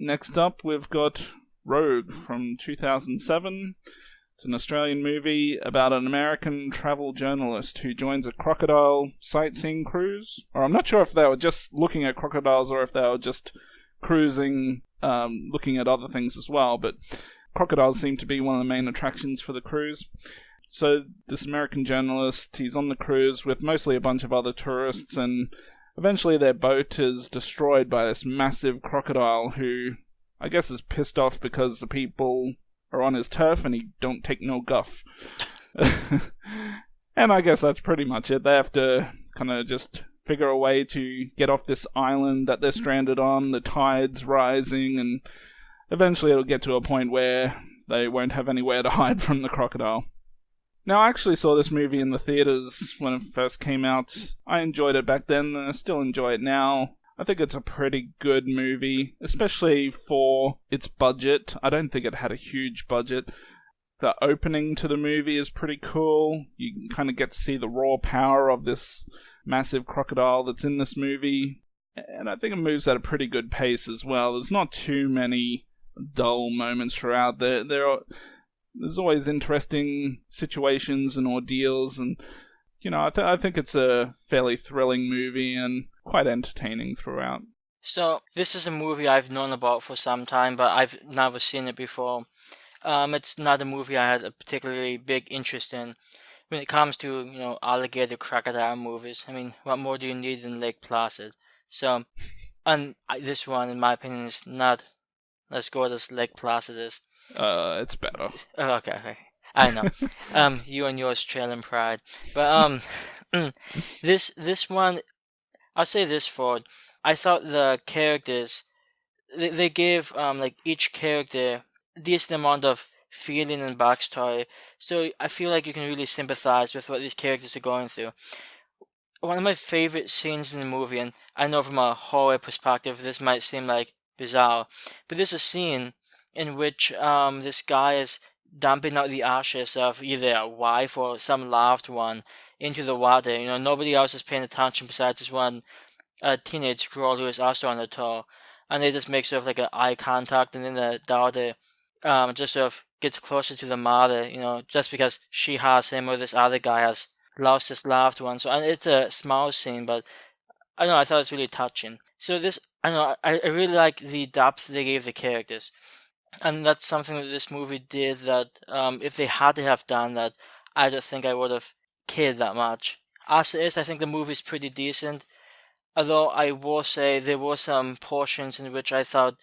Next up, we've got Rogue from 2007. It's an Australian movie about an American travel journalist who joins a crocodile sightseeing cruise. Or I'm not sure if they were just looking at crocodiles or if they were just cruising, looking at other things as well. But crocodiles seem to be one of the main attractions for the cruise. So this American journalist, he's on the cruise with mostly a bunch of other tourists, and eventually their boat is destroyed by this massive crocodile who, I guess, is pissed off because the people are on his turf and he don't take no guff. And I guess that's pretty much it. They have to kind of just figure a way to get off this island that they're stranded on. The tide's rising, and eventually it'll get to a point where they won't have anywhere to hide from the crocodile. Now, I actually saw this movie in the theaters when it first came out. I enjoyed it back then, and I still enjoy it now. I think it's a pretty good movie, especially for its budget. I don't think it had a huge budget. The opening to the movie is pretty cool. You kind of get to see the raw power of this massive crocodile that's in this movie. And I think it moves at a pretty good pace as well. There's not too many dull moments throughout. There's always interesting situations and ordeals, and I think it's a fairly thrilling movie and quite entertaining throughout. So, this is a movie I've known about for some time, but I've never seen it before. It's not a movie I had a particularly big interest in. When it comes to, alligator crocodile movies, I mean, what more do you need than Lake Placid? So, and this one, in my opinion, is not as good as Lake Placid is. It's better. Oh, okay. I know. You and your Australian pride. But, this one, I'll say this, Ford. I thought the characters, they gave, each character a decent amount of feeling and backstory. So I feel like you can really sympathize with what these characters are going through. One of my favorite scenes in the movie, and I know from a horror perspective this might seem like bizarre, but there's a scene in which this guy is dumping out the ashes of either a wife or some loved one into the water. Nobody else is paying attention besides this one teenage girl who is also on the tow, and they just make sort of like an eye contact, and then the daughter just sort of gets closer to the mother, just because she has him or this other guy has lost his loved one. So, and it's a small scene, but I thought it was really touching. So this, I really like the depth they gave the characters. And that's something that this movie did that, if they had to have done that, I don't think I would have cared that much. As it is, I think the movie's pretty decent. Although I will say there were some portions in which I thought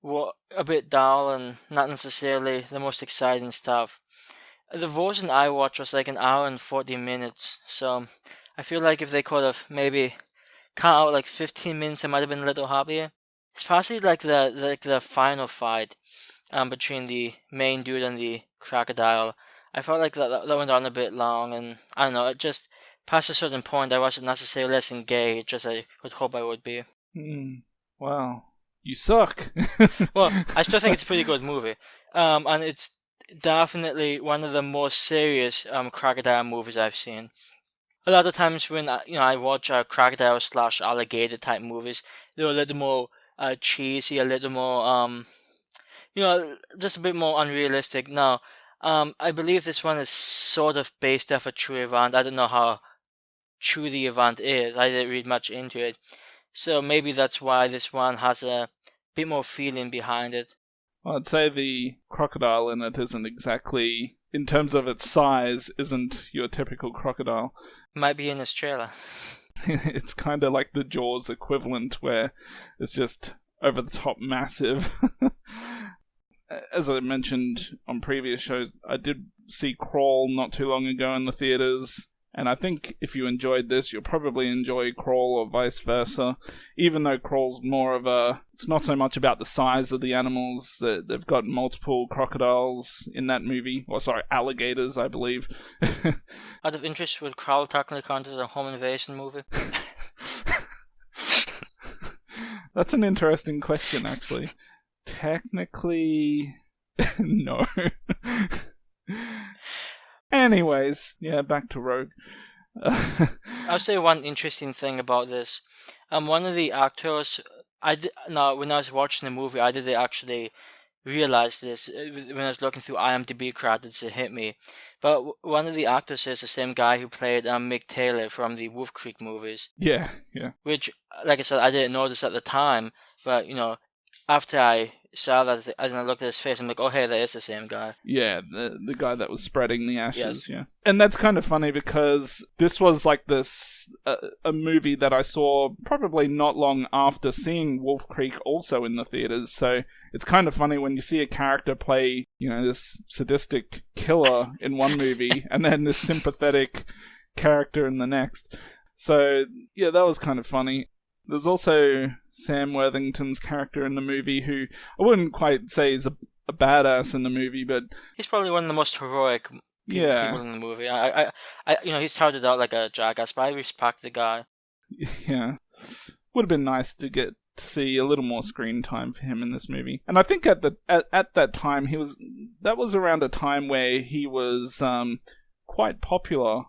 were a bit dull and not necessarily the most exciting stuff. The version I watched was like an hour and 40 minutes, so I feel like if they could have maybe cut out like 15 minutes, I might have been a little happier. Especially like the final fight between the main dude and the crocodile. I felt like that went on a bit long, and I don't know, it just past a certain point I wasn't necessarily less engaged as I would hope I would be. Wow. You suck. Well, I still think it's a pretty good movie. And it's definitely one of the more serious crocodile movies I've seen. A lot of times when I watch crocodile / alligator type movies, they're a little more cheesy, a little more just a bit more unrealistic. Now, I believe this one is sort of based off a true event. I don't know how true the event is. I didn't read much into it. So maybe that's why this one has a bit more feeling behind it. Well, I'd say the crocodile in it isn't exactly, in terms of its size, isn't your typical crocodile. Might be in Australia. It's kind of like the Jaws equivalent, where it's just over the top massive. As I mentioned on previous shows, I did see Crawl not too long ago in the theaters, and I think if you enjoyed this, you'll probably enjoy Crawl or vice versa, even though Crawl's more of it's not so much about the size of the animals. They've got multiple crocodiles in that movie, alligators, I believe. Out of interest, would Crawl technically count as a home invasion movie? That's an interesting question, actually. Technically, no. Anyways, yeah, back to Rogue. I'll say one interesting thing about this. One of the actors when I was watching the movie, I didn't actually realize this. When I was looking through IMDb credits. It hit me, but one of the actors is the same guy who played Mick Taylor from the Wolf Creek movies. Yeah. Which, like I said, I didn't notice at the time, but after I saw that, and I looked at his face, I'm like, oh hey, that is the same guy. Yeah, the guy that was spreading the ashes. Yes. Yeah, and that's kind of funny because this was like a movie that I saw probably not long after seeing Wolf Creek also in the theaters. So it's kind of funny when you see a character play, this sadistic killer in one movie and then this sympathetic character in the next. So yeah, that was kind of funny. There's also Sam Worthington's character in the movie, who I wouldn't quite say is a badass in the movie, but he's probably one of the most heroic people in the movie. I he started out like a jackass, but I respect the guy. Yeah, would have been nice to get to see a little more screen time for him in this movie. And I think at that time that was around a time where he was quite popular.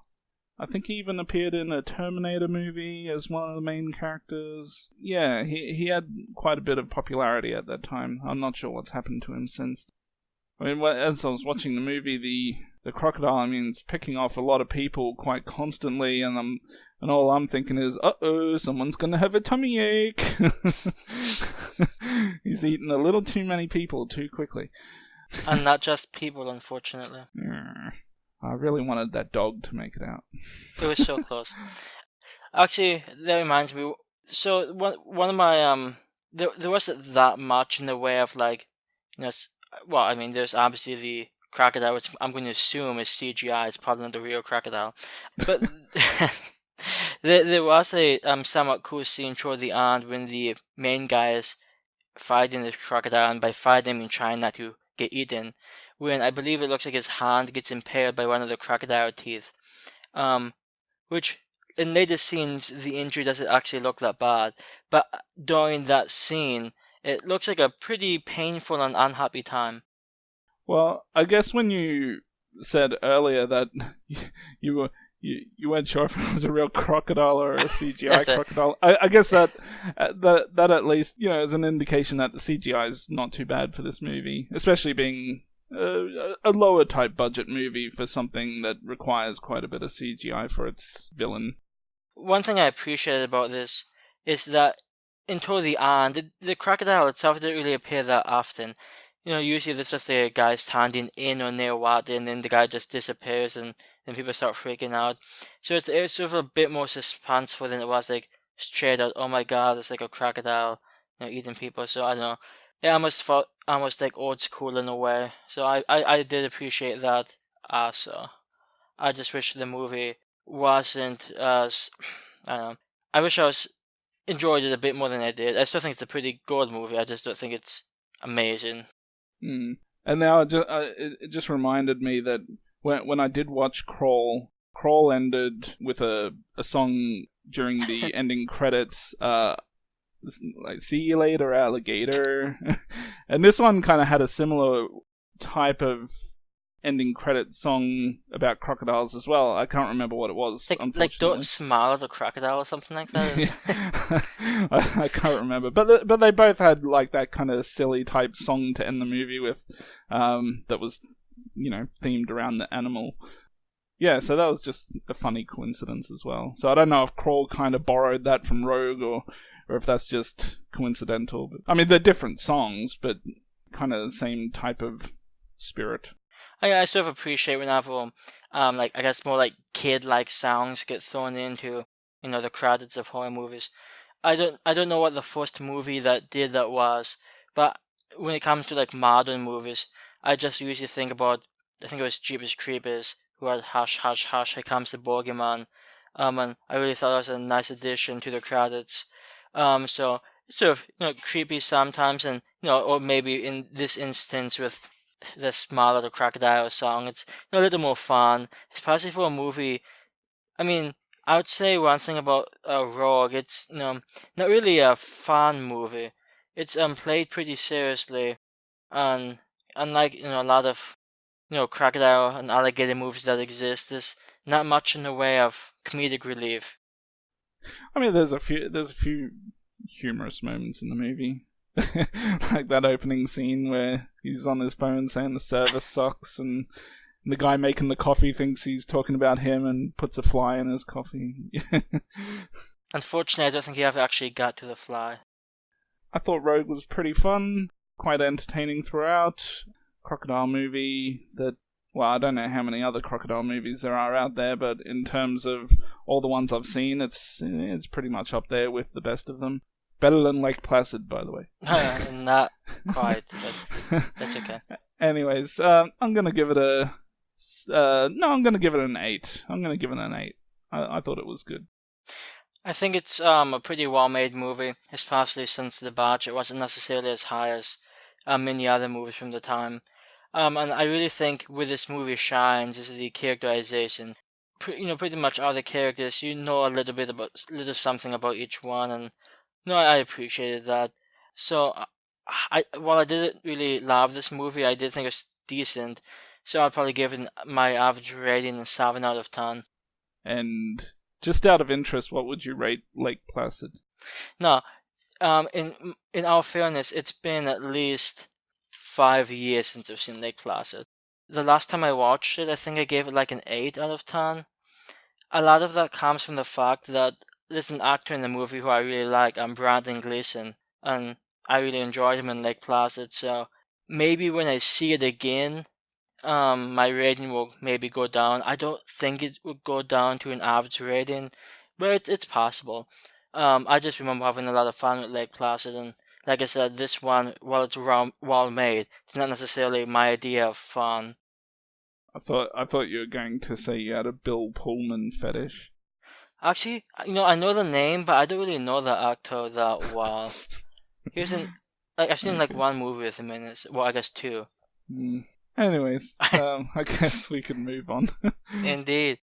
I think he even appeared in a Terminator movie as one of the main characters. Yeah, he had quite a bit of popularity at that time. I'm not sure what's happened to him since. I mean, as I was watching the movie, the crocodile, I mean, it's picking off a lot of people quite constantly, and all I'm thinking is, uh-oh, someone's gonna have a tummy ache. He's eaten a little too many people too quickly. And not just people, unfortunately. Yeah. I really wanted that dog to make it out. It was so close. Actually, that reminds me. So one of my there wasn't that much in the way of like, well, I mean, there's obviously the crocodile, which I'm going to assume is CGI. It's probably not the real crocodile, but there was a somewhat cool scene toward the end when the main guy is fighting the crocodile, and by fighting I mean trying not to get eaten. When I believe it looks like his hand gets impaled by one of the crocodile teeth. Which, in later scenes, the injury doesn't actually look that bad. But during that scene, it looks like a pretty painful and unhappy time. Well, I guess when you said earlier that you weren't sure if it was a real crocodile or a CGI crocodile, I guess that at least, is an indication that the CGI is not too bad for this movie, especially being a lower type budget movie for something that requires quite a bit of CGI for its villain. One thing I appreciated about this is that until the end, the crocodile itself didn't really appear that often. Usually there's just a guy standing in or near water, and then the guy just disappears, and then people start freaking out. So it's sort of a bit more suspenseful than it was like straight out, oh my god, it's like a crocodile eating people. So I don't know. It almost felt almost like old school in a way. So I did appreciate that also. I just wish the movie wasn't as, I don't know. I wish I enjoyed it a bit more than I did. I still think it's a pretty good movie. I just don't think it's amazing. And now it just reminded me that when I did watch Crawl ended with a song during the ending credits, like "See you later, alligator," and this one kind of had a similar type of ending credit song about crocodiles as well. I can't remember what it was. Like "Don't Smile at a Crocodile" or something like that. I can't remember, but they both had like that kind of silly type song to end the movie with, that was themed around the animal. Yeah, so that was just a funny coincidence as well. So I don't know if Crawl kind of borrowed that from Rogue or if that's just coincidental. But, I mean, they're different songs, but kind of the same type of spirit. I sort of appreciate whenever, I guess more like kid-like songs get thrown into, the credits of horror movies. I don't know what the first movie that did that was, but when it comes to like modern movies, I just usually think about, I think it was Jeepers Creepers, who had Hush Hush Hush, Here Comes the Bogeyman, and I really thought that was a nice addition to the credits. So it's sort of creepy sometimes, and or maybe in this instance with the Smile of the Crocodile song, it's a little more fun, especially for a movie. I mean, I would say one thing about Rogue, it's not really a fun movie. It's played pretty seriously, and unlike a lot of crocodile and alligator movies that exist, there's not much in the way of comedic relief. I mean, there's a few humorous moments in the movie. Like that opening scene where he's on his phone saying the service sucks, and the guy making the coffee thinks he's talking about him and puts a fly in his coffee. Unfortunately, I don't think he ever actually got to the fly. I thought Rogue was pretty fun, quite entertaining throughout. Crocodile movie that, well, I don't know how many other crocodile movies there are out there, but in terms of all the ones I've seen, it's pretty much up there with the best of them. Better than Lake Placid, by the way. Not quite, but that's okay. Anyways, I'm gonna give it I'm gonna give it an 8. I'm gonna give it an 8. I thought it was good. I think it's a pretty well-made movie, especially since the budget wasn't necessarily as high as many other movies from the time. And I really think where this movie shines is the characterization. Pretty much all the characters, you know a little something about each one, and I appreciated that. So, while I didn't really love this movie, I did think it's decent. So I'd probably give it my average rating a 7 out of 10. And just out of interest, what would you rate Lake Placid? No, in all fairness, it's been at least 5 years since I've seen Lake Placid. The last time I watched it, I think I gave it like an 8 out of 10. A lot of that comes from the fact that there's an actor in the movie who I really like, Brandon Gleeson, and I really enjoyed him in Lake Placid, so maybe when I see it again, my rating will maybe go down. I don't think it would go down to an average rating, but it's possible. I just remember having a lot of fun with Lake Placid, and like I said, this one, while it's well made, it's not necessarily my idea of fun. I thought you were going to say you had a Bill Pullman fetish. Actually, I know the name, but I don't really know the actor that well. I've seen like one movie with him in it. Well, I guess 2. Anyways, I guess we can move on. Indeed.